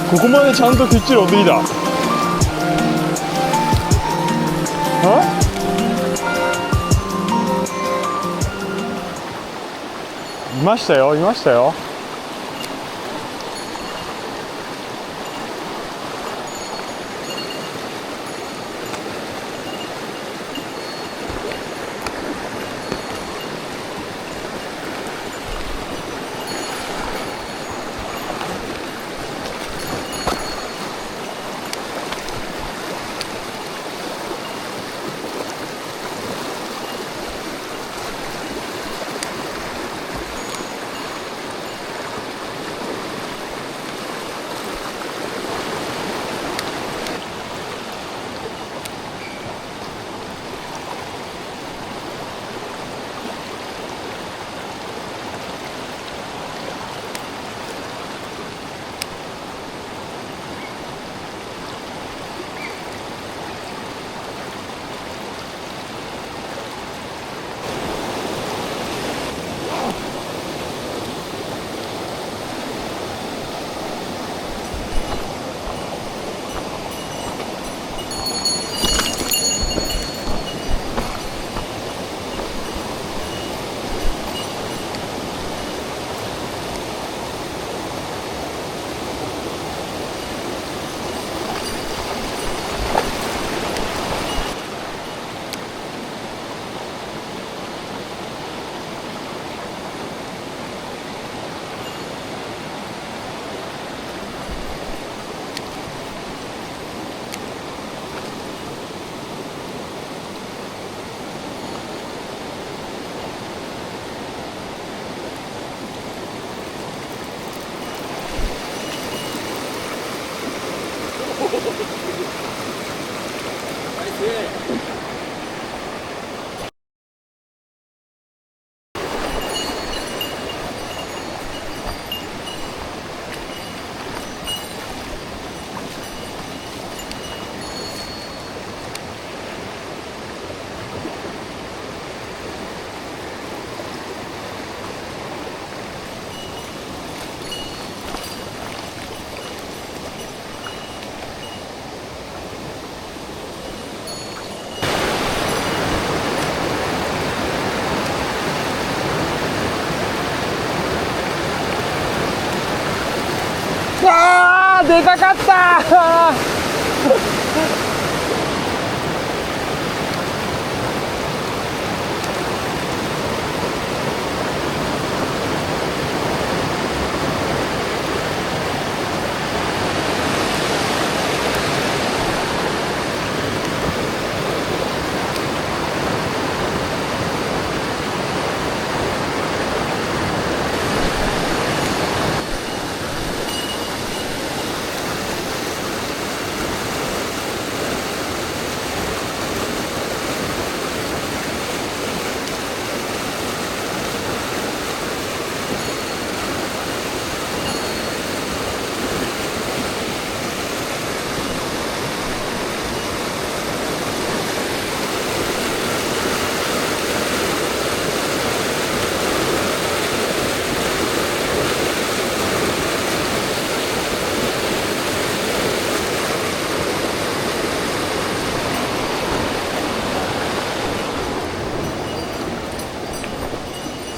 ここまでちゃんときっちり追ってきた。いましたよ、いましたよ。あー、でかかった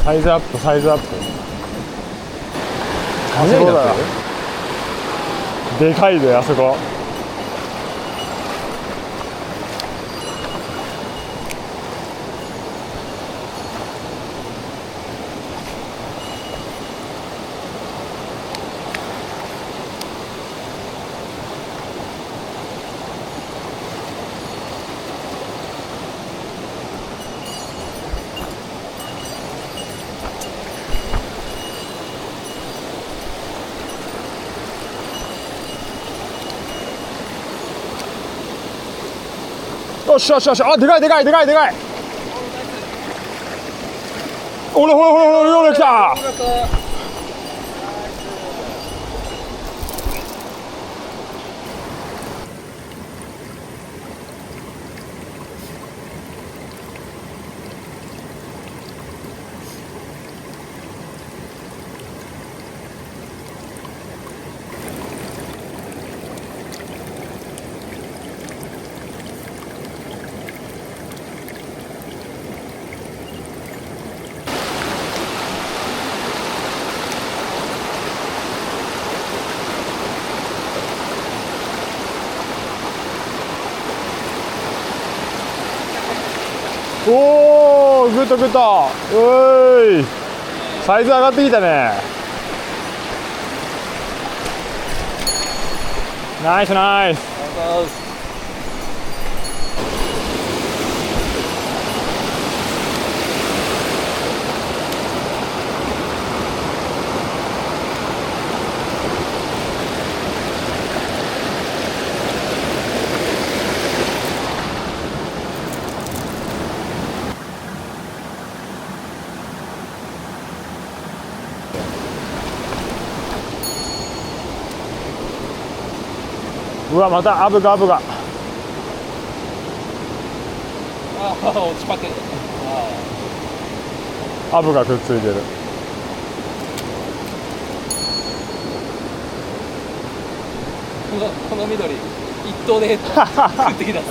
サイズアップ、サイズアップ。雷だって。でかいで、あそこ。よしよしよし、あ、でかいでかいでかいでかい。ほらほらほらほら、ほら来た。おお、グッとグッと。おーい、サイズ上がってきたね。ナイスナイス。うわ、またアブがアブが。ああ、落ちパケ。アブがくっついてる。この緑、一頭で食ってきた。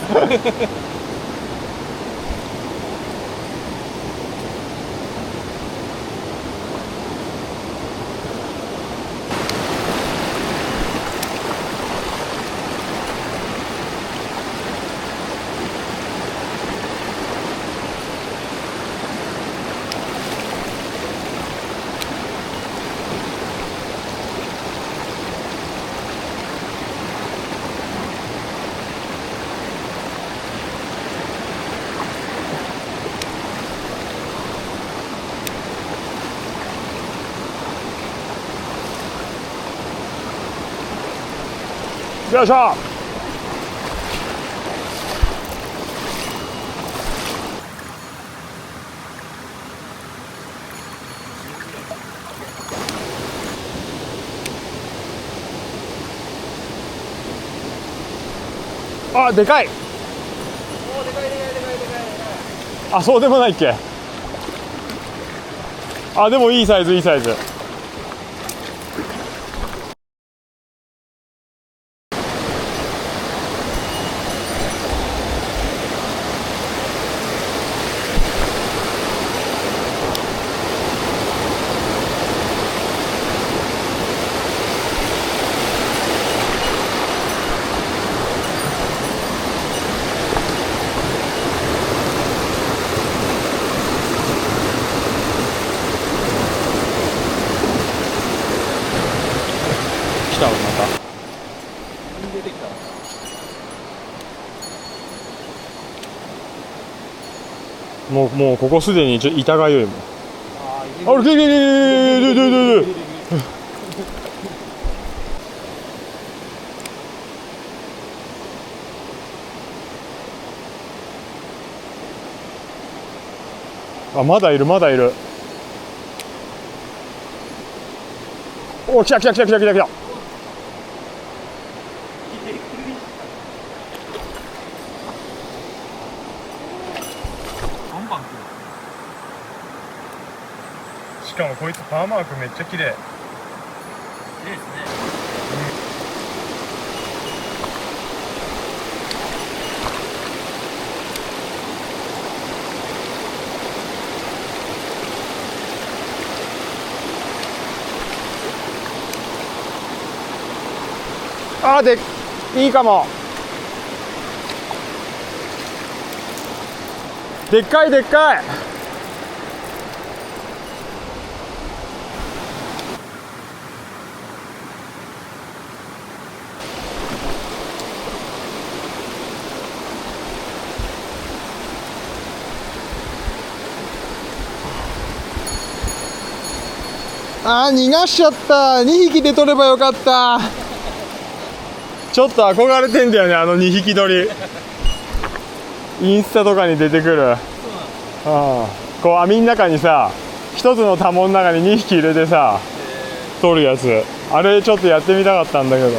よいしょ。あ、でかい。おお、でかいでかいでかいでかいでかい。あ、そうでもないっけ。あ、でもいいサイズいいサイズ。来たまた。出てきた。もうここすでに板がゆいもん。ああれ、あ、まだいるまだいる。お、来た来た来た来た来た来た。バンバン来る。しかもこいつパーマークめっちゃ綺麗。綺麗ですね。あ、でいいかも。でっかいでっかい。あー、逃がしちゃった。2匹で取ればよかった。ちょっと憧れてんだよね、あの2匹取り。インスタとかに出てくる。こう網の中にさ、一つのタモの中に2匹入れてさ取るやつ。あれちょっとやってみたかったんだけど。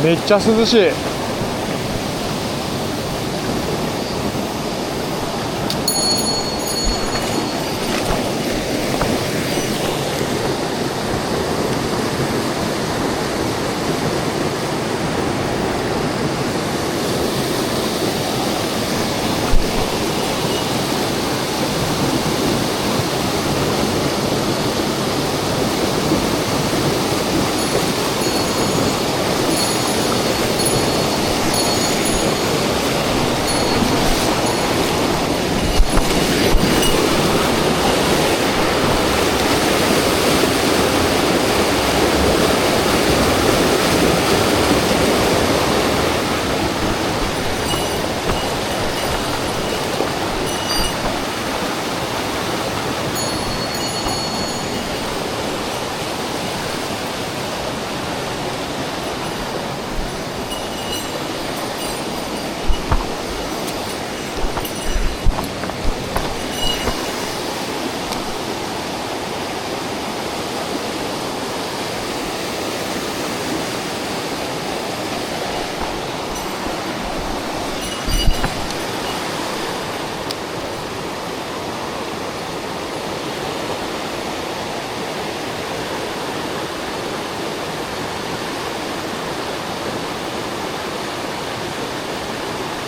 めっちゃ涼しい。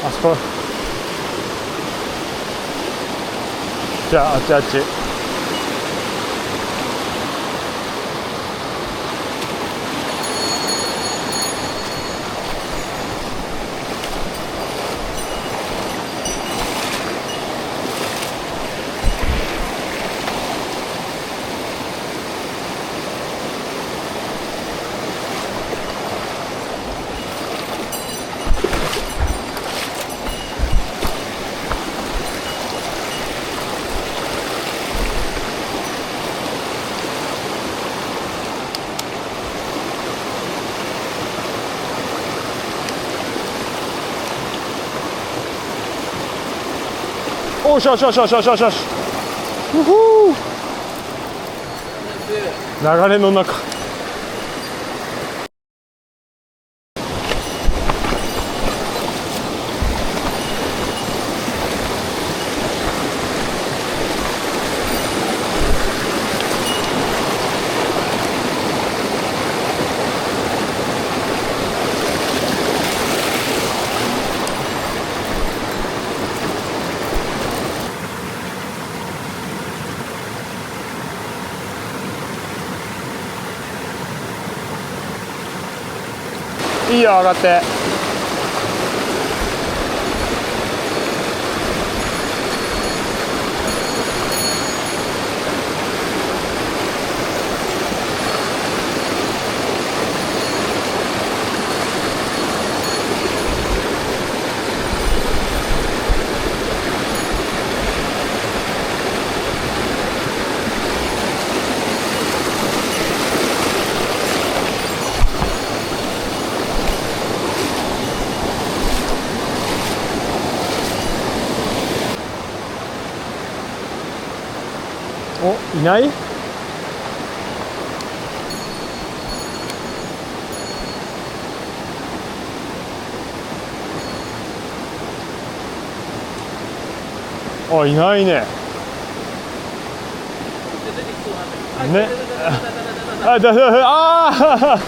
あそこ。じゃああっちあっち。おしよしよしよしよしよしよし。うふう。流れの中。いいよ上がって。お、いない？あ、いないね。ね。あ、ああ。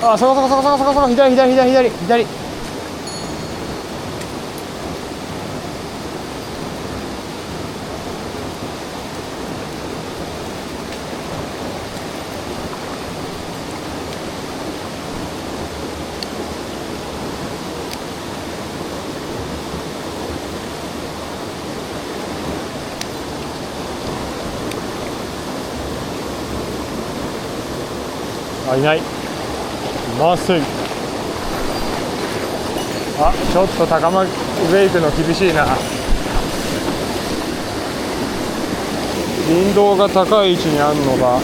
あ、そこそこそこそこそこそこ、左左左左左。あ、いない。まっすぐ。あ、ちょっと高間ウェイクの厳しいな。林道が高い位置にあるのが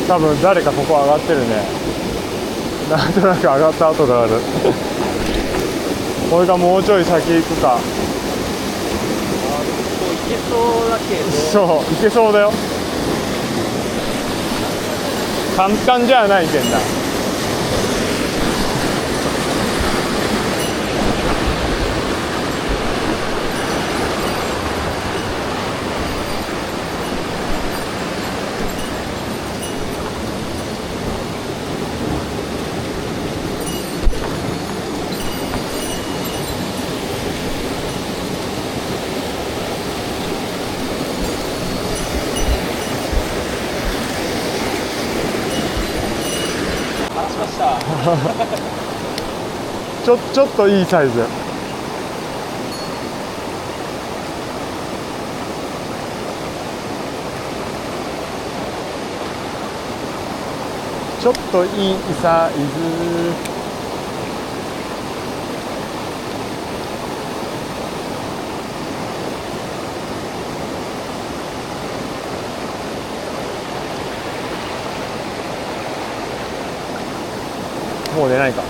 多分誰かここ上がってるね。なんとなく上がった跡があるこれがもうちょい先行くか。こういけそうだけど。そう行けそうだよ。簡単じゃないけんな。待ちました。ちょっといいサイズ。ちょっといいサイズ。もう出ないか。